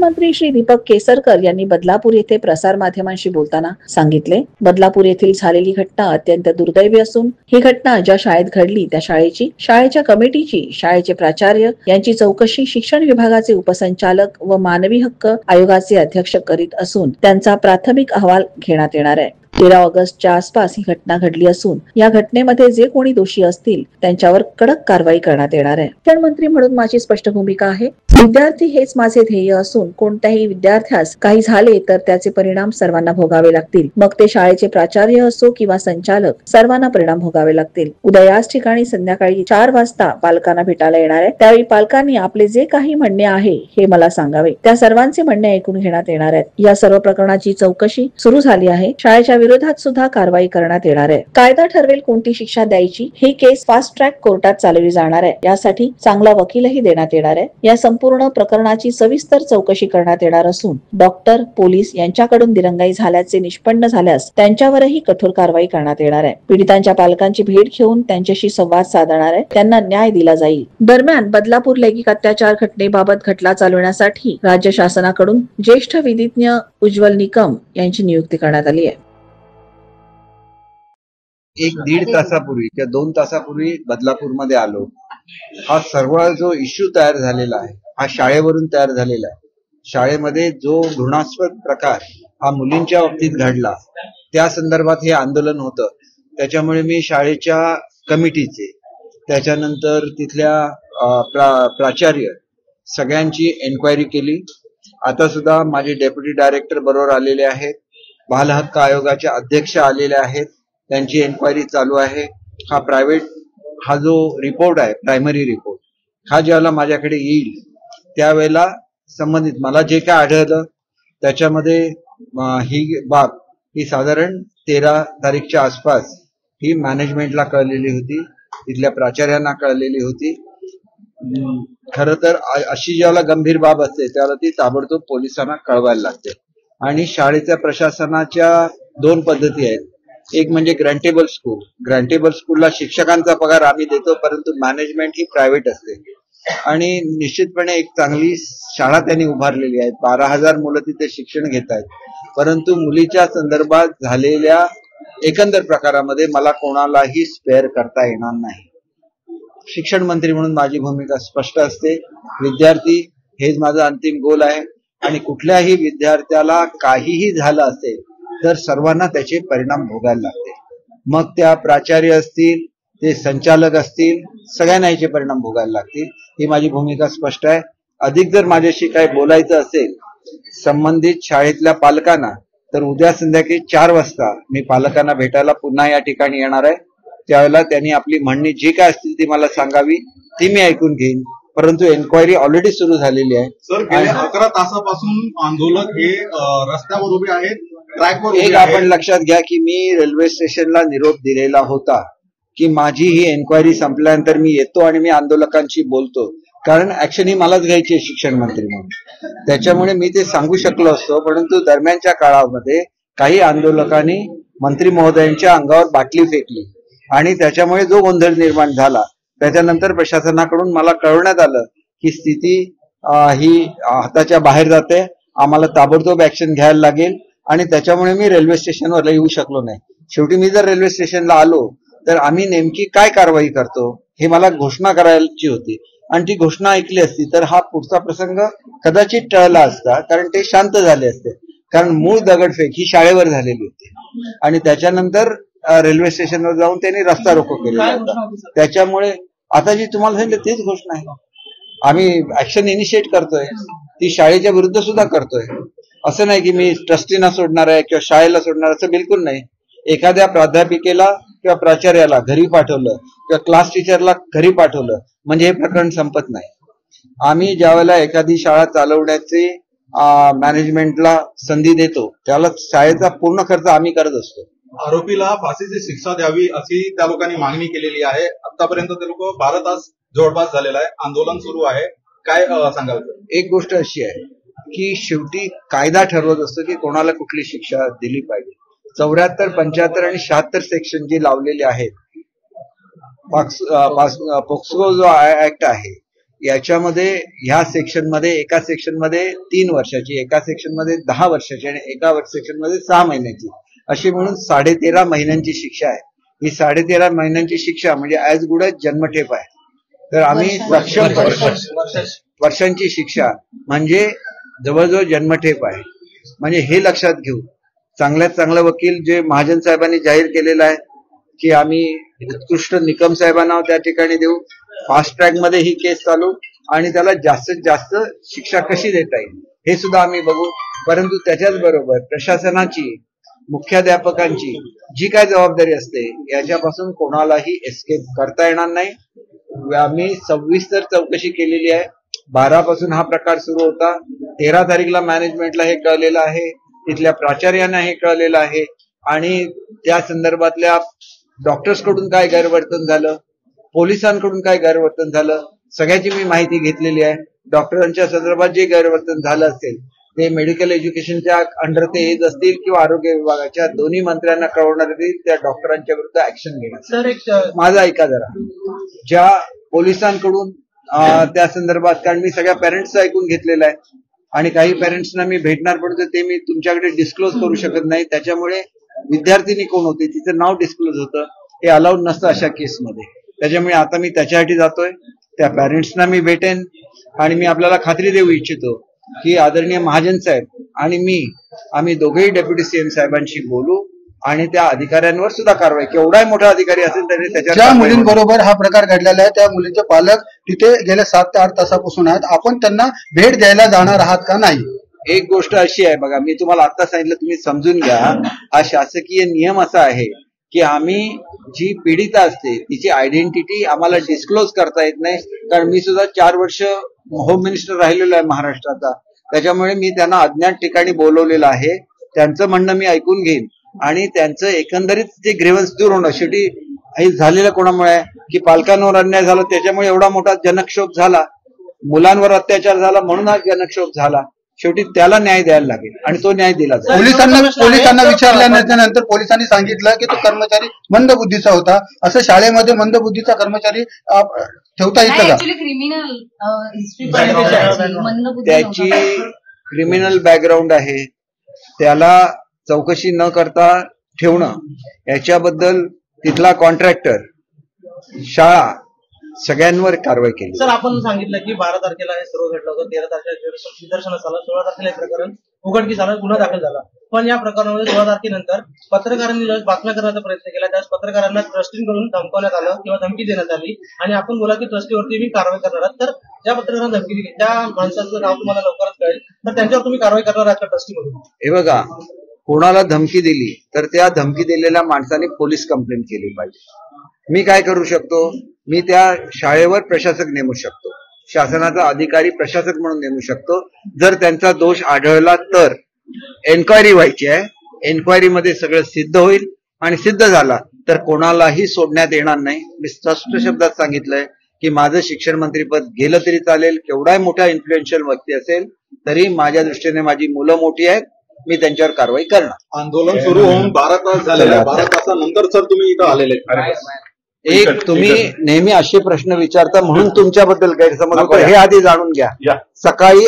मंत्री श्री दीपक केसरकर यांनी बदलापूर येथे प्रसार माध्यमांशी बोलताना सांगितले, बदलापूर येथील झालेली घटना अत्यंत दुर्दैवी असून ही घटना ज्या शाळेत घडली त्या शाळेची, शाळेच्या कमिटीची, शाळेचे प्राचार्य यांची चौकशी शिक्षण विभागाचे उपसंचालक व मानवी हक्क आयोगाचे अध्यक्ष करीत असून त्यांचा प्राथमिक अहवाल घेण्यात येणार आहे। 13 ऑगस्टच्या आसपास ही घटना घडली असून या घटनेमध्ये जे कोणी दोषी असतील त्यांच्यावर कडक कारवाई करण्यात येणार आहे। शिक्षण मंत्री म्हणून माझी स्पष्ट भूमिका आहे, विद्यार्थी हेच माझे ध्येय असून कोणत्याही विद्यार्थ्यास काही झाले तर त्याचे परिणाम सर्वांना भोगावे लागतील, मग ते शाळेचे प्राचार्य असो किंवा संचालक, सर्वांना परिणाम भोगावे लागतील। उद्या याच ठिकाणी संध्याकाळी 4 वाजता पालकांना भेटायला येणार आहे, त्यावेळी पालकांनी आपले जे काही म्हणणे आहे हे मला सांगावे, त्या सर्वांचे म्हणणे ऐकून घेण्यात येणार आहे। या सर्व प्रकरणाची चौकशी सुरू झाली आहे, शाळेच्या विरोधात सुद्धा कारवाई करण्यात येणार आहे। कायदा ठरवेल कोणती शिक्षा द्यायची, ही केस फास्ट ट्रॅक कोर्टात चालवली जाणार आहे, यासाठी चांगला वकीलही देण्यात येणार आहे। या संपूर्ण प्रकरणाची सविस्तर चौकशी करण्यात येणार असून डॉक्टर, पोलीस यांच्याकडून दिरंगाई झाल्याचे निष्पन्न झाल्यास त्यांच्यावरही कठोर कारवाई करण्यात येणार आहे। पीडितांच्या पालकांची भेट घेऊन त्यांच्याशी संवाद साधणार आहे, त्यांना न्याय दिला जाईल। दरम्यान बदलापूर लैंगिक अत्याचार घटनेबाबत खटला चालवण्यासाठी राज्य शासनाकडून ज्येष्ठ विधिज्ञ उज्ज्वल निकम यांची नियुक्ती करण्यात आली आहे। 1-1.5 तासापूर्वी किंवा 2 तासापूर्वी बदलापूरमध्ये आलो। हा सर्व जो इश्यू तयार झालेला आहे हा शाळेवरून तयार झालेला आहे। शाळेमध्ये जो घृणास्पद प्रकार हा मुलींच्या बाबतीत घडला त्या संदर्भात हे आंदोलन होतं। त्याच्यामुळे मी शाळेच्या कमिटीचे, त्याच्यानंतर तिथल्या प्राचार्य सगळ्यांची एन्क्वायरी केली। आता सुद्धा माझे डेप्युटी डायरेक्टर बरोबर आलेले आहेत, बाल हक्क आयोगाचे अध्यक्ष आलेले आहेत, त्यांची एन्क्वायरी चालू आहे। हा जो रिपोर्ट आहे, प्रायमरी रिपोर्ट, हा ज्यावेळेला माझ्याकडे येईल त्यावेळेला संबंधित मला जे काय आढळलं त्याच्यामध्ये ही बाब ही साधारण 13 तारीखच्या आसपास ही मॅनेजमेंटला कळलेली होती, तिथल्या प्राचार्यांना कळलेली होती। खरं तर अशी ज्यावेळेला गंभीर बाब असते त्यावेळेला ती ताबडतोब पोलिसांना कळवायला लागते। आणि शाळेच्या प्रशासनाच्या 2 पद्धती आहेत, एक म्हणजे ग्रँटेबल स्कूल। ग्रँटेबल स्कूलला शिक्षकांचा पगार आम्ही देतो, परंतु मॅनेजमेंट ही प्रायव्हेट असते आणि निश्चितपणे एक चांगली शाळा त्यांनी उभारलेली आहे। 12,000 मुलं तिथे शिक्षण घेत आहेत, परंतु मुलीच्या संदर्भात झालेल्या एकंदर प्रकारामध्ये मला कोणालाही स्पेअर करता येणार नाही। शिक्षण मंत्री म्हणून माझी भूमिका स्पष्ट असते, विद्यार्थी हेच माझं अंतिम गोल आहे आणि कुठल्याही विद्यार्थ्याला काहीही झालं असेल तर सर्वांना त्याचे परिणाम भोगायला लागते। मग त्या प्राचार्य असतील, ते संचालक असतील, सगळ्यांना याचे परिणाम भोगायला लागतील। ही माझी भूमिका स्पष्ट आहे। अधिक जर माझ्याशी काही बोलायचं असेल संबंधित शाळेतल्या पालकांना तर उद्या संध्याकाळी 4 वाजता मी पालकांना भेटायला पुन्हा या ठिकाणी येणार आहे। त्यावेळेला त्यांनी आपली म्हणणी जी काय असतील ती मला सांगावी, ती मी ऐकून घेईन, परंतु एन्क्वायरी ऑलरेडी सुरू झालेली आहे। सर, गेल्या 11 तासापासून आंदोलक हे रस्त्यावर उभे आहेत, ट्रॅकवर एक आपण लक्षात घ्या की मी रेल्वे स्टेशनला निरोप दिलेला होता की माझी ही एन्क्वायरी संपल्यानंतर मी येतो आणि मी आंदोलकांशी बोलतो, कारण ऍक्शन ही मलाच घ्यायची आहे शिक्षण मंत्री म्हणून। त्याच्यामुळे मी ते सांगू शकलो असतो, परंतु दरम्यानच्या काळामध्ये काही आंदोलकांनी मंत्री महोदयांच्या अंगावर बाटली फेकली आणि त्याच्यामुळे जो गोंधळ निर्माण झाला, त्याच्यानंतर प्रशासनाकडून मला कळवण्यात आलं की स्थिती ही हाताच्या बाहेर जाते, आम्हाला ताबडतोब ऍक्शन घ्यायला लागेल आणि त्याच्यामुळे मी रेल्वे स्टेशनवर येऊ शकलो नाही। शेवटी मी जर रेल्वे स्टेशनला आलो तर आम्ही नेमकी काय कारवाई करतो हे मला घोषणा करायची होती आणि ती घोषणा ऐकली असती तर हा पुढचा प्रसंग कदाचित टळला असता, कारण ते शांत झाले असते, कारण मूळ दगडफेक ही शाळेवर झालेली होती आणि त्याच्यानंतर रेल्वे स्टेशनवर जाऊन त्यांनी रस्ता रोको केलेला होता। त्याच्यामुळे आता जी तुम्हाला सांगितलं तीच घोषणा आहे, आम्ही ऍक्शन इनिशिएट करतोय, ती शाळेच्या विरुद्ध सुद्धा करतोय। असं नाही की मी ट्रस्टीना सोडणार आहे किंवा शाळेला सोडणार, असं बिलकुल नाही। एखाद्या प्राध्यापिकेला किंवा प्राचार्याला घरी पाठवलं किंवा क्लास टीचरला घरी पाठवलं म्हणजे हे प्रकरण संपत नाही। आम्ही ज्यावेळेला एखादी शाळा चालवण्याची मॅनेजमेंटला संधी देतो त्याला शाळेचा पूर्ण खर्च आम्ही करत असतो। आरोपीला फाशीची शिक्षा द्यावी अशी त्या लोकांनी मागणी केलेली आहे। आतापर्यंत ते लोक 12 तास जवळपास झालेला आहे, आंदोलन सुरू आहे, काय सांगाल? एक गोष्ट अशी आहे की शेवटी कायदा ठरवत असतो की कोणाला कुठली शिक्षा दिली पाहिजे। 74, 75 आणि 76 सेक्शन जे लावलेले आहेत, पोक्सो जो ऍक्ट आहे याच्यामध्ये ह्या सेक्शनमध्ये एका सेक्शनमध्ये 3 वर्षाची, एका सेक्शनमध्ये 10 वर्षाची आणि एका सेक्शनमध्ये 6 महिन्याची अशी म्हणून 13.5 महिन्यांची शिक्षा आहे. ही 13.5 महिन्यांची शिक्षा म्हणजे ॲज गुड ॲज जन्मठेप आहे. तर आम्ही वर्षांची शिक्षा म्हणजे जवळजवळ जन्मठेप आहे. म्हणजे हे लक्षात घेऊ. चांगल्यात चांगला वकील जे महाजन साहेबांनी जाहीर केलेला आहे की आम्ही उत्कृष्ट निकम साहेबांना त्या ठिकाणी देऊ, फास्ट ट्रॅक मध्ये ही केस चालू आणि त्याला जास्तीत जास्त शिक्षा कशी देता येईल हे सुद्धा आम्ही बघू. परंतु त्याच्याच बरोबर प्रशासनाची, मुख्याध्यापकांची जी काय जबाबदारी असते याच्यापासून कोणालाही एस्केप करता येणार नाही. आम्ही 26 चौकशी केलेली आहे. 12 पासून हा प्रकार सुरू होता. 13 तारीखला मॅनेजमेंटला हे कळलेलं आहे, तिथल्या प्राचार्यांना हे कळलेलं आहे आणि त्या संदर्भातल्या डॉक्टर्स कडून काय गैरवर्तन झालं, पोलिसांकडून काय गैरवर्तन झालं, सगळ्याची मी माहिती घेतलेली आहे. डॉक्टरांच्या संदर्भात जे गैरवर्तन झालं असेल ते मेडिकल एज्युकेशनच्या अंडर ते येत असतील किंवा आरोग्य विभागाच्या दोन्ही मंत्र्यांना कळवण्यात येईल. त्या डॉक्टरांच्या विरुद्ध ऍक्शन घेण्यात. माझं ऐका जरा, ज्या पोलिसांकडून त्या संदर्भात, कारण मी सगळ्या पॅरेंट्सचं ऐकून घेतलेलं आहे आणि काही पॅरेंट्सना मी भेटणार पडतो ते मी तुमच्याकडे डिस्क्लोज करू शकत नाही. त्याच्यामुळे विद्यार्थिनी कोण होते तिचं नाव डिस्क्लोज होतं, हे अलाउड नसतं अशा केसमध्ये. त्याच्यामुळे आता मी त्याच्यासाठी जातोय. त्या पॅरेंट्सना मी भेटेन आणि मी आपल्याला खात्री देऊ इच्छितो की आदरणीय महाजन साहेब आणि आम्ही दोघेही डेप्युटी सीएम साहेबांशी बोलू आणि त्या अधिकाऱ्यांवर सुद्धा कारवाई, केवढाही मोठा अधिकारी असेल तरी त्याच्या ज्या मुलींबरोबर हा प्रकार घडलेला आहे त्या मुलींचे पालक तिथे गेल्या 7 ते 8 तासापासून आहेत. आपण त्यांना भेट द्यायला जाणार आहात का नाही? एक गोष्ट अशी आहे बघा, मी तुम्हाला आता सांगितलं, तुम्ही समजून घ्या. हा शासकीय नियम असा आहे की आम्ही जी पीडिता असते तिची आयडेंटिटी आम्हाला डिस्क्लोज करता येत नाही. कारण मी सुद्धा 4 वर्ष होम मिनिस्टर राहिलेलो आहे महाराष्ट्राचा. त्याच्यामुळे मी त्यांना अज्ञात ठिकाणी बोलवलेलं आहे. त्यांचं म्हणणं मी ऐकून घेईन आणि त्यांचं एकंदरीत जे ग्रीव्हन्स दूर होणं, शेवटी हे झालेलं कोणामुळे की पालकांवर अन्याय झाला, त्याच्यामुळे एवढा मोठा जनक्षोभ झाला, मुलांवर अत्याचार झाला म्हणून हा जनक्षोभ झाला. शेवटी त्याला न्याय द्यायला लागेल आणि तो न्याय दिला जाईल. पोलिसांना विचारल्यानंतर पोलिसांनी सांगितलं की तो कर्मचारी मंदबुद्धीचा होता. असं शाळेमध्ये मंदबुद्धीचा कर्मचारी ठेवता येतं का? त्याची क्रिमिनल बॅकग्राऊंड आहे, त्याला चौकशी न करता ठेवणं याच्याबद्दल तिथला कॉन्ट्रॅक्टर, शाळा सगळ्यांवर कारवाई केली. सर, आपण सांगितलं की 12 तारखेला हे सर्व घडलं होतं, 13 तारखेला निदर्शनास आलं, 16 तारखेला हे प्रकरण उघडकीस आलं, गुन्हा दाखल झाला. पण या प्रकरणामध्ये 16 तारखेनंतर पत्रकारांनी ज्यावेळेस बातम्या करण्याचा प्रयत्न केला त्यावेळेस पत्रकारांना ट्रस्टींकडून धमकवण्यात आलं किंवा धमकी देण्यात आली आणि आपण बोला की ट्रस्टीवरती मी कारवाई करणार आहात. तर ज्या पत्रकारांना धमकी दिली त्या माणसाचं नाव तुम्हाला लवकरच कळेल, तर त्यांच्यावर तुम्ही कारवाई करणार आहात का ट्रस्टीमधून? हे बघा, कोणाला धमकी दिली तर त्या धमकी दिलेल्या माणसाने पोलीस कंप्लेंट केली पाहिजे. मी काय करू शकतो, मी त्या शाळेवर प्रशासक नेमू शकतो, शासनाचा अधिकारी प्रशासक म्हणून नेमू शकतो. जर त्यांचा दोष आढळला तर एन्क्वायरी व्हायची आहे. एन्क्वायरीमध्ये सगळं सिद्ध होईल आणि सिद्ध झाला तर कोणालाही सोडण्यात येणार नाही. मी स्पष्ट शब्दात सांगितलंय की माझं शिक्षण मंत्रीपद गेलं तरी चालेल, केवढाही मोठा इन्फ्लुएन्शियल व्यक्ती असेल तरी माझ्या दृष्टीने माझी मुलं मोठी आहेत, मी त्यांच्यावर कारवाई करणार. आंदोलन सुरू होऊन 12 तास झालेले आहे. 12 तासानंतर सर तुम्ही इथं आलेले. एक तुम्ही नेहमी असे प्रश्न विचारता म्हणून तुमच्याबद्दल गैरसमज होतो, हे आधी जाणून घ्या. सकाळी